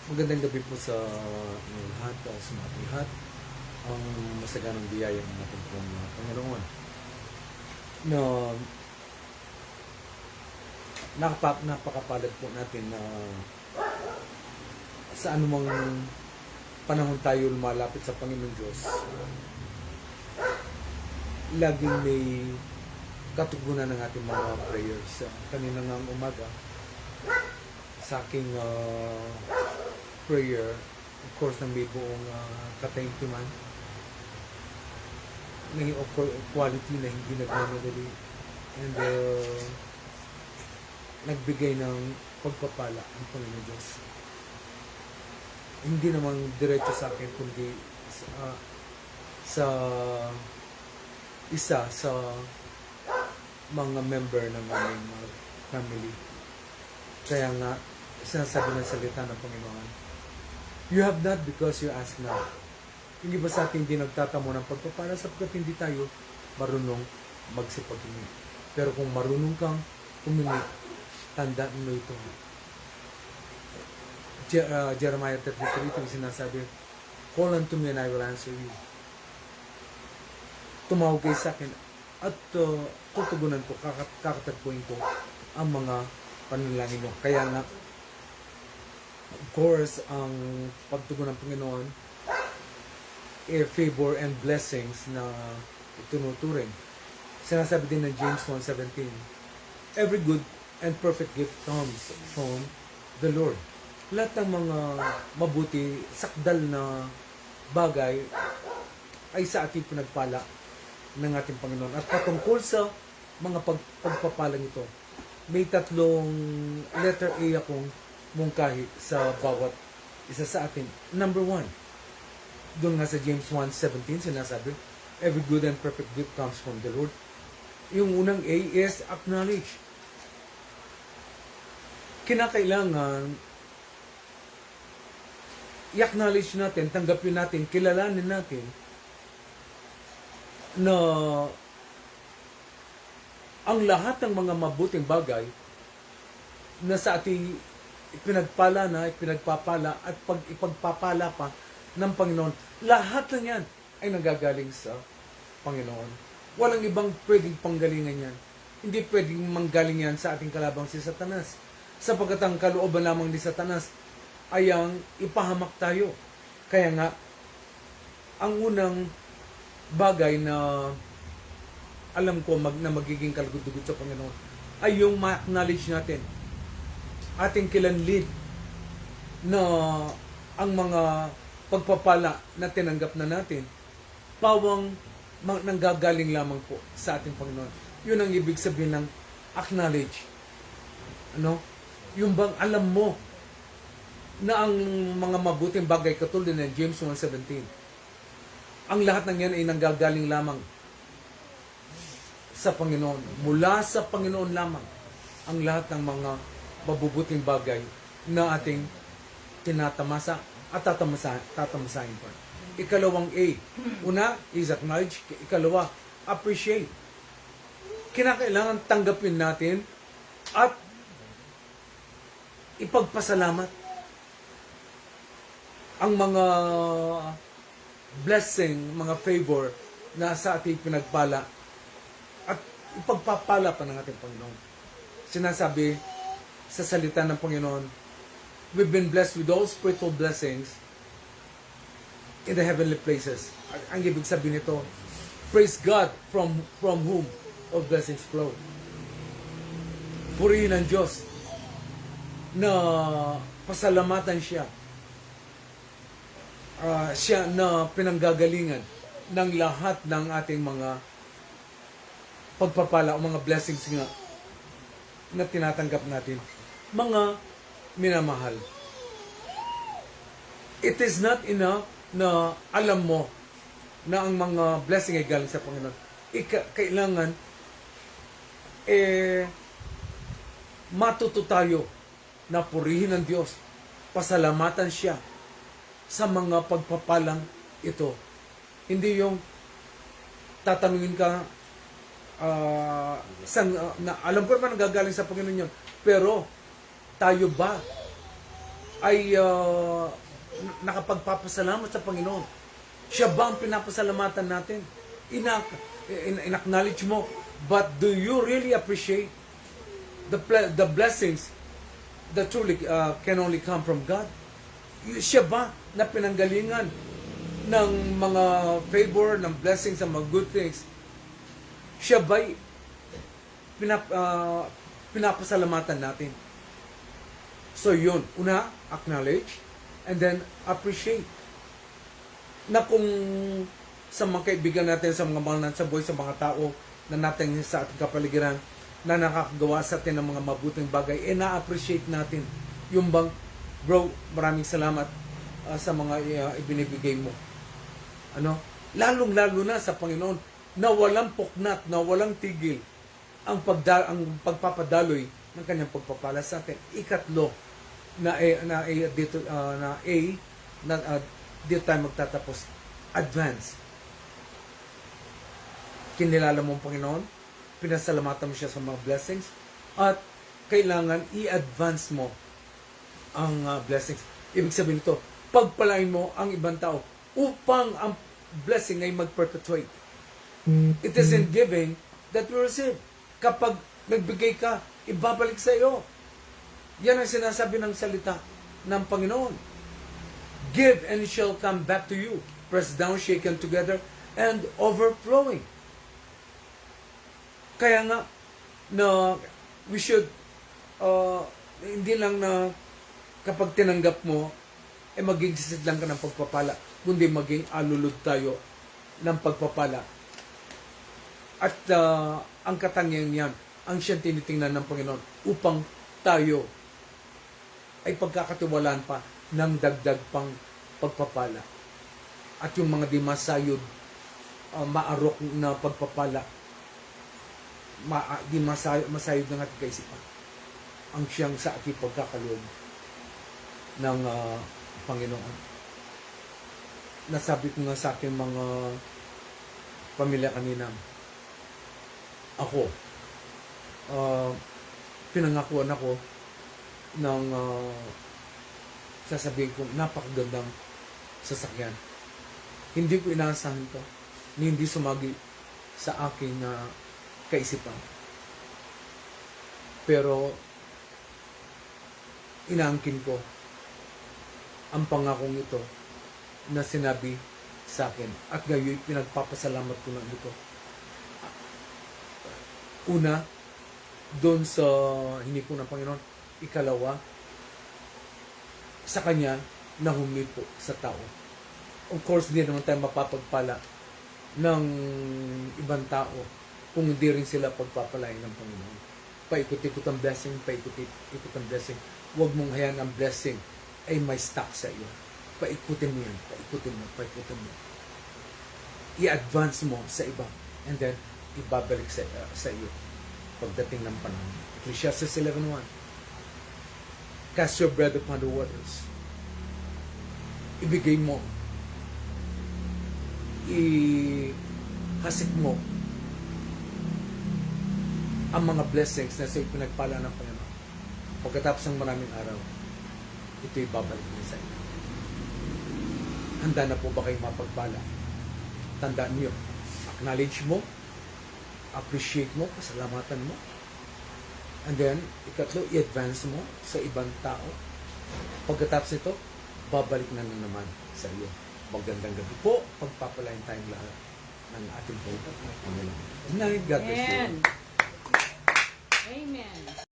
Magandang gabi po sa inyong lahat, sa mga lahat. Ang masaganang biyaya ng ating pong Panginoon na napakapalad po natin na sa anumang panahon tayo lumalapit sa Panginoon Diyos, laging may katugunan ng ating mga prayers. Kanina nga umaga, sa aking prayer, of course, na may buong kataimtiman, may quality na hindi nagmamadali, and nagbigay ng pagpapala ang Panginoon Diyos. Hindi naman diretso sa akin, kundi sa isa sa mga member ng aming family. Kaya nga, sinasabi ng salita ng Panginoon, you have not because you ask not. Hindi ba sa atin hindi nagtatamo ng pagpapala sapagkat hindi tayo marunong magsipaghingi. Pero kung marunong kang humingi, tandaan mo ito. Jeremiah 33:3 sinasabi, call unto me and I will answer you. Tumawag kayo sa akin at tutugunan ko, kakatagpuin ko ang mga panalangin mo. Kaya nga, of course, ang pagtugon ng Panginoon, favor and blessings na itunuturing. Sinasabi din ng James 1:17, every good and perfect gift comes from the Lord. Lahat ng mga mabuti, sakdal na bagay ay sa ating pinagpala ng ating Panginoon. At patungkol sa mga pagpapalang ito, may tatlong letter A akong mungkahi sa bawat isa sa atin. Number 1, doon nga sa James 1:17 sinasabi, every good and perfect gift comes from the Lord. Yung unang A is acknowledge. Kinakailangan i-acknowledge natin, tanggapin natin, kilalanin natin na ang lahat ng mga mabuting bagay na sa ating ipinagpala na, ipinagpapala at ipagpapala pa ng Panginoon, lahat ng yan ay nanggagaling sa Panginoon. Walang ibang pwedeng panggalingan yan. Hindi pwedeng manggaling yan sa ating kalabang si Satanas. Sapagkat ang kalooban lamang ni Satanas ay ang ipahamak tayo. Kaya nga, ang unang bagay na alam ko na magiging kalugod-dugod sa Panginoon ay yung ma-acknowledge natin, ating kilanlid na ang mga pagpapala na tinanggap na natin, pawang nanggagaling lamang po sa ating Panginoon. Yun ang ibig sabihin ng acknowledge. Ano? Yung bang alam mo na ang mga mabuting bagay katulad ng James 1:17, ang lahat ng yan ay nanggagaling lamang sa Panginoon. Mula sa Panginoon lamang ang lahat ng mga mabubuting bagay na ating tinatamasa at tatamasahin pa. Ikalawang A. Una is acknowledge. Ikalawa, appreciate. Kinakailangan tanggapin natin at ipagpasalamat ang mga blessing, mga favor na sa ating pinagpala at ipagpapala pa ng ating Panginoon. Sinasabi sa salita ng Panginoon, we've been blessed with all spiritual blessings in the heavenly places. Ang ibig sabihin nito, praise God from whom all blessings flow. Purihin ang Diyos na pasalamatan siya. Siya na pinanggagalingan ng lahat ng ating mga pagpapala o mga blessings nga na tinatanggap natin. Mga minamahal, it is not enough na alam mo na ang mga blessing ay galing sa Panginoon. Kailangan matuto tayo na purihin ang Diyos, pasalamatan siya sa mga pagpapalang ito. Hindi yung tatanungin ka, alam ko naman nagagaling sa Panginoon yun, pero tayo ba ay nakapagpapasalamat sa Panginoon? Siya ba ang pinapasalamatan natin? In-acknowledge mo, but do you really appreciate the blessings that truly can only come from God? Siya ba na pinanggalingan ng mga favor, ng blessings, ng mga good things? Siya ba'y pinapasalamatan natin? So yun, una, acknowledge, and then appreciate. Na kung sa mga kaibigan natin, sa mga mahal sa buhay, sa mga tao na natin sa ating kapaligiran, na nakakagawa sa atin ng mga mabuting bagay, na-appreciate natin. Yung bang, bro, maraming salamat sa mga ibinibigay mo. Lalong-lalo na sa Panginoon, na walang puknat, na walang tigil, ang pagpapadaloy ng kanyang pagpapala sa atin. Ikatlo, dito tayo magtatapos. Advance. Kinilala mo ang Panginoon, pinasalamatan mo siya sa mga blessings, at kailangan i-advance mo ang blessings. Ibig sabihin nito, pagpalain mo ang ibang tao upang ang blessing ay mag-perpetuate. It is in giving that we receive. Kapag nagbigay ka, ibabalik sa iyo. Yan ang sinasabi ng salita ng Panginoon. Give and it shall come back to you. Pressed down, shaken together, and overflowing. Kaya nga, na we should, hindi lang na kapag tinanggap mo, maging sisid lang ka ng pagpapala, kundi maging alulod tayo ng pagpapala. At ang katangian yan, ang siyang tinitingnan ng Panginoon upang tayo ay pagkakatiwalaan pa ng dagdag pang pagpapala. At yung mga di masayod, maarok na pagpapala, di masayod ng ating kaisipan, ang siyang sa ating pagkakaloob ng Panginoon. Nasabi ko nga sa aking mga pamilya kanina, ako, pinangakuan ako ng sasabihin ko, napakagandang sasakyan. Hindi ko inaasahan to, hindi sumagi sa aking kaisipan. Pero inaangkin ko ang pangakong ito na sinabi sa akin, at gayoy pinagpapasalamat ko na ito. Una, doon sa hiniko ng Panginoon. Ikalawa, sa Kanya na humipo sa tao. Of course, hindi naman tayo mapapagpala ng ibang tao kung hindi rin sila pagpapalain ng Panginoon. Paikot-ikot ang blessing, paikot-ikot ang blessing. Huwag mong hayaan ang blessing ay may stuck sa iyo. Paikutin mo yan, paikutin mo. I-advance mo sa iba, and then ibabalik sa iyo pagdating ng panahon. Ecclesiastes 11:1. Cast your bread upon the waters. Ibigay mo. Ihasik mo ang mga blessings na sa pinagpala ng Panginoon. Pagkatapos ng maraming araw, ito'y babalik niya sa inyo. Handa na po ba kayo mapagpala? Tandaan niyo, acknowledge mo, appreciate mo, pasalamatan mo, and then, ikatlo, i-advance mo sa ibang tao. Pagkatapos ito, babalik na naman sa iyo. Magandang gabi po, pagpapalain tayong lahat ng ating Panginoon. God bless you. Amen.